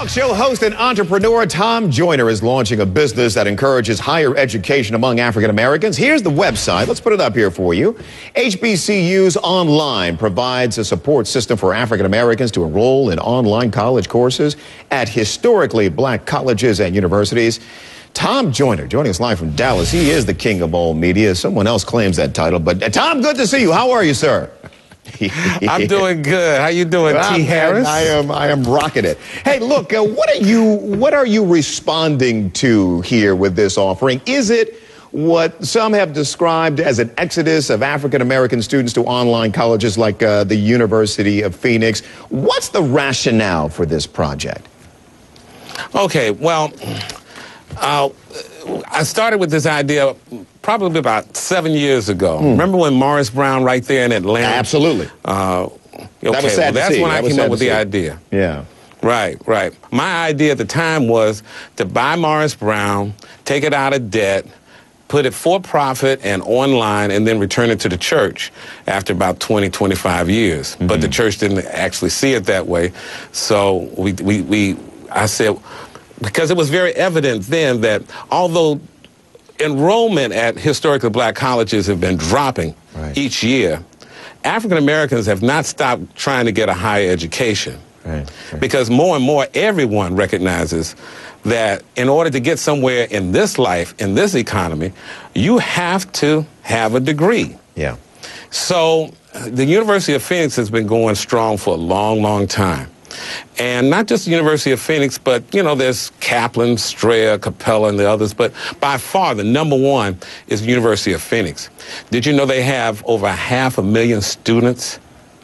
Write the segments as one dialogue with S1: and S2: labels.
S1: Talk show host and entrepreneur Tom Joyner is launching a business that encourages higher education among African Americans. Here's the website. Let's put it up here for you. HBCUs Online provides a support system for African Americans to enroll in online college courses at historically black colleges and universities. Tom Joyner joining us live from Dallas. He is the king of all media. Someone else claims that title. But Tom, good to see you. How are you, sir?
S2: I'm doing good. How you doing, T. Harris?
S1: I am rocking it. Hey, look, what are you responding to here with this offering? Is it what some have described as an exodus of African American students to online colleges like the University of Phoenix? What's the rationale for this project?
S2: Okay, well, I started with this idea probably about 7 years ago. Remember when Morris Brown right there in Atlanta?
S1: Absolutely.
S2: Okay,
S1: that was sad
S2: that's
S1: to see.
S2: when I came up with the idea.
S1: Yeah.
S2: Right. My idea at the time was to buy Morris Brown, take it out of debt, put it for profit and online, and then return it to the church after about 20, 25 years. But the church didn't actually see it that way. So I said, because it was very evident then that although enrollment at historically black colleges have been dropping each year, African Americans have not stopped trying to get a higher education. Because more and more everyone recognizes that in order to get somewhere in this life, in this economy, you have to have a degree.
S1: Yeah.
S2: So the University of Phoenix has been going strong for a long, long time. And not just the University of Phoenix, but, you know, there's Kaplan, Strayer, Capella, and the others. But by far, the number one is the University of Phoenix. Did you know they have over 500,000 students?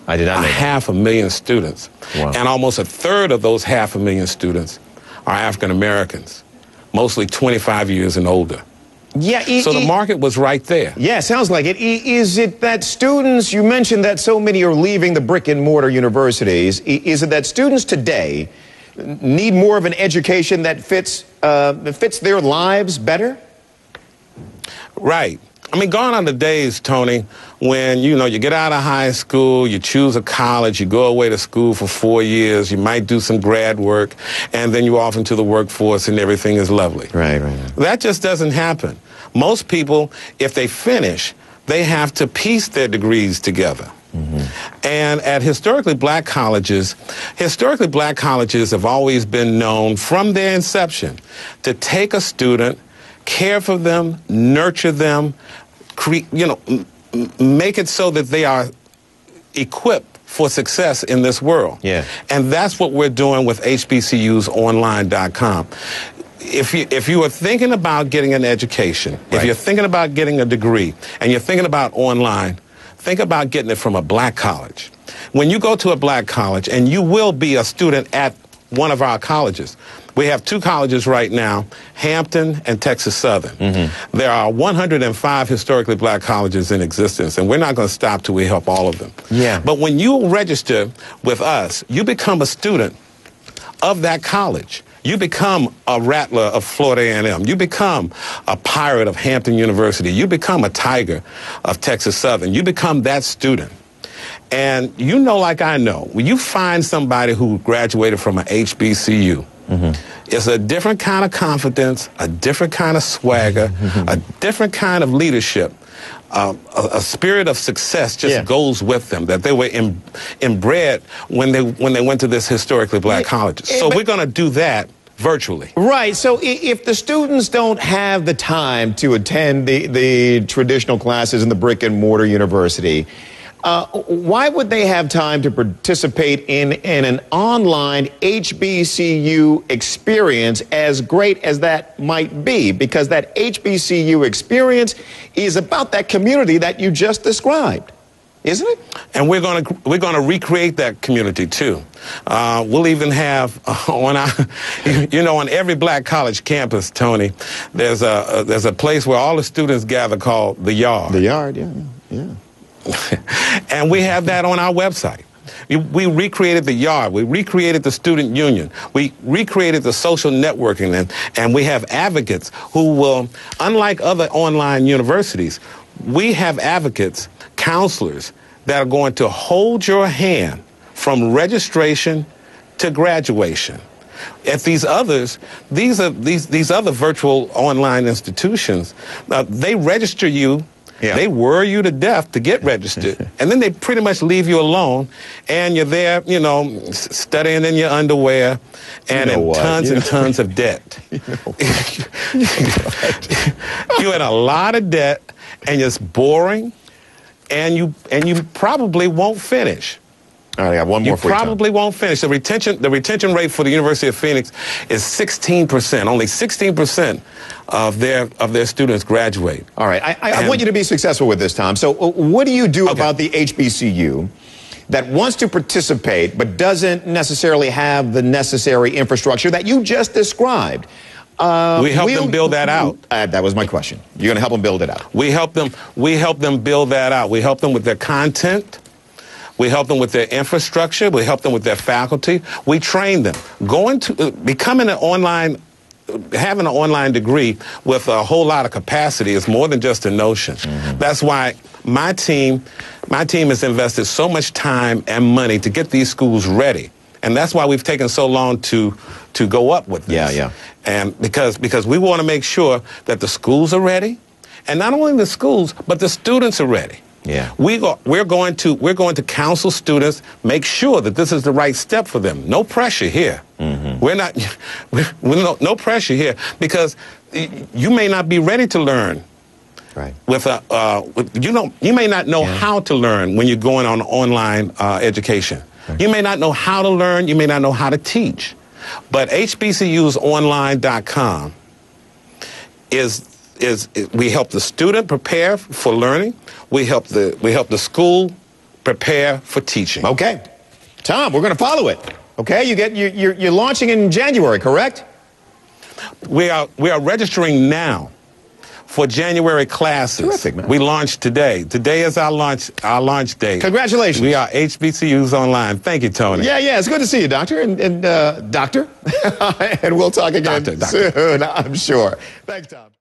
S1: I did not know that.
S2: 500,000 students.
S1: Wow.
S2: And almost a third of those 500,000 students are African Americans, mostly 25 years and older.
S1: Yeah,
S2: so the market was right there.
S1: Yeah, sounds like it. Is it that students, you mentioned that so many are leaving the brick and mortar universities. Is it that students today need more of an education that fits their lives better?
S2: Right. I mean, gone are the days, Tony, when, you know, you get out of high school, you choose a college, you go away to school for 4 years, you might do some grad work, and then you're off into the workforce and everything is lovely.
S1: Right.
S2: That just doesn't happen. Most people, if they finish, they have to piece their degrees together. And at historically black colleges have always been known from their inception to take a student, care for them, nurture them, make it so that they are equipped for success in this world.
S1: Yeah.
S2: And that's what we're doing with HBCUsOnline.com. If you are thinking about getting an education, if you're thinking about getting a degree, and you're thinking about online, think about getting it from a black college. When you go to a black college, and you will be a student at one of our colleges. We have 2 colleges right now, Hampton and Texas Southern. There are 105 historically black colleges in existence, and we're not going to stop till we help all of them.
S1: Yeah.
S2: But when you register with us, you become a student of that college. You become a Rattler of Florida A&M. You become a Pirate of Hampton University. You become a Tiger of Texas Southern. You become that student. And you know, like I know, when you find somebody who graduated from an HBCU, it's a different kind of confidence, a different kind of swagger, a different kind of leadership. A spirit of success just goes with them, that they were inbred when they went to this historically black colleges. So we're going to do that virtually.
S1: Right. So if the students don't have the time to attend the traditional classes in the brick and mortar university, why would they have time to participate in an online HBCU experience, as great as that might be? Because that HBCU experience is about that community that you just described, isn't it?
S2: And we're going to recreate that community too. We'll even have on every black college campus, Tony, there's a place where all the students gather called the Yard.
S1: The Yard, yeah.
S2: And we have that on our website. We recreated the Yard. We recreated the Student Union. We recreated the social networking. And we have advocates who will, unlike other online universities, we have advocates, counselors, that are going to hold your hand from registration to graduation. At these others, these other virtual online institutions, they register you. Yeah. They worry you to death to get registered, and then they pretty much leave you alone, and you're there, you know, studying in your underwear, and in tons and tons of debt. You're in a lot of debt, and it's boring, and you probably won't finich.
S1: All right, I got one more for you.
S2: You probably won't finish. The retention rate for the University of Phoenix is 16%. Only 16% of their students graduate.
S1: All right, I want you to be successful with this, Tom. So what do you do about the HBCU that wants to participate but doesn't necessarily have the necessary infrastructure that you just described?
S2: We help them build that out.
S1: That was my question. You're going to help them build it out.
S2: We help them build that out. We help them with their content. We help them with their infrastructure. We help them with their faculty. We train them. Becoming having an online degree with a whole lot of capacity is more than just a notion. Mm-hmm. That's why my team has invested so much time and money to get these schools ready. And that's why we've taken so long to go up with this.
S1: Yeah.
S2: And because we want to make sure that the schools are ready, and not only the schools, but the students are ready.
S1: Yeah.
S2: We're going to counsel students, make sure that this is the right step for them. No pressure here. Mm-hmm. We're no pressure here, because you may not be ready to learn.
S1: Right.
S2: You may not know how to learn when you're going on online education. Right. You may not know how to learn. You may not know how to teach. But HBCUsOnline.com we help the student prepare for learning. We help the school prepare for teaching.
S1: Okay, Tom, we're going to follow it. Okay, you're launching in January, correct?
S2: We are registering now for January classes.
S1: Terrific, man.
S2: We launched today. Today is our launch date.
S1: Congratulations.
S2: We are HBCUs Online. Thank you, Tony.
S1: Yeah, it's good to see you, Doctor, and Doctor, and we'll talk again
S2: Doctor.
S1: soon, I'm sure. Thanks, Tom.